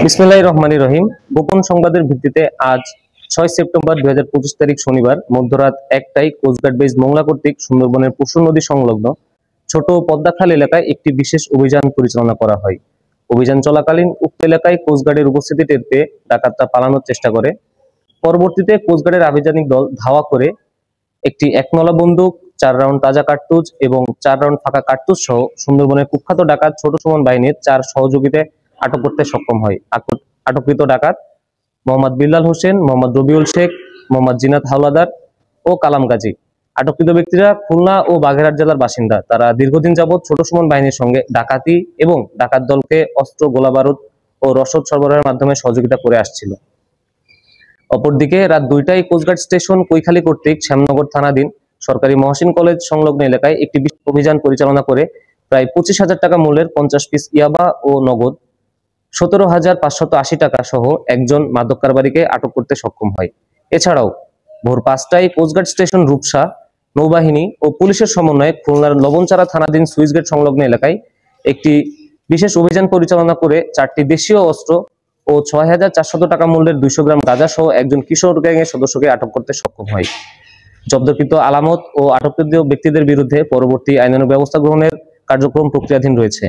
বিসমিল্লাহির রহমানির রহিম। গোপন সংবাদের ভিত্তিতে আজ 6 সেপ্টেম্বর 2025 তারিখ শনিবার মধ্যরাত 1টায় কোস্টগার্ড বেস মোংলা কর্তৃক সুন্দরবনের পশু নদী সংলগ্ন ছোট পদ্মাখাল এলাকায় একটি বিশেষ অভিযান পরিচালনা করা হয়। অভিযান চলাকালীন উক্ত এলাকায় কোস্টগার্ডের উপস্থিতি টের পেয়ে ডাকাতরা পালানোর চেষ্টা করে। পরবর্তীতে কোস্টগার্ডের আভিযানিক দল ধাওয়া করে একটি 1 নলা বন্দুক, 4 রাউন্ড তাজা কার্তুজ এবং 4 রাউন্ড ফাঁকা কার্তুজ সহ সুন্দরবনের কুখ্যাত ডাকাত ছোট সুমন বাহিনীর 4 সহযোগীদের আটক করতে সক্ষম হয়। আটককৃত ডাকাত মোহাম্মদ বিল্লাল হোসেন, মোহাম্মদ রবিউল শেখ, মোহাম্মদ জিনাত হাওলাদার ও কালাম গাজী। আটককৃত ব্যক্তিরা খুলনা ও বাগেরহাট জেলার বাসিন্দা। তারা দীর্ঘদিন যাবৎ ছোট সুমন বাহিনীর সঙ্গে ডাকাতি এবং ডাকাত দলকে অস্ত্র, গোলাবারুদ ও রসদ সরবরাহের মাধ্যমে সহযোগিতা করে আসছিল। অপরদিকে রাত 2টায় কোস্টগার্ড স্টেশন কৈখালী কর্তৃক শ্যামনগর থানাধীন সরকারি মহসিন কলেজ সংলগ্ন এলাকায় একটি অভিযান পরিচালনা করে প্রায় 25,000 টাকা মূল্যের 50 পিস ইয়াবা ও নগদ 17,580 টাকা সহ একজন মাদক কারবারিকে আটক করতে সক্ষম হয়। এছাড়াও ভোর 5টায় কোস্টগার্ড স্টেশন রূপসা, নৌবাহিনী ও পুলিশের সমন্বয়ে খুলনার লবণচারা থানাধীন সুইচগেট সংলগ্ন এলাকায় একটি বিশেষ অভিযান পরিচালনা করে 4টি দেশীয় অস্ত্র ও 6,400 টাকা মূল্যের 200 গ্রাম গাঁজা সহ একজন কিশোর গ্যাংয়ের সদস্যকে আটক করতে সক্ষম হয়। জব্দকৃত আলামত ও আটককৃত ব্যক্তিদের বিরুদ্ধে পরবর্তী আইনানুগ ব্যবস্থা গ্রহণের কার্যক্রম প্রক্রিয়াধীন রয়েছে।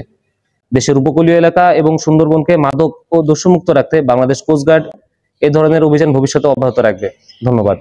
দেশের উপকূলীয় এলাকা এবং সুন্দরবনকে মাদক ও দস্যুমুক্ত রাখতে বাংলাদেশ কোস্টগার্ড এ ধরনের অভিযান ভবিষ্যতে অব্যাহত রাখবে। ধন্যবাদ।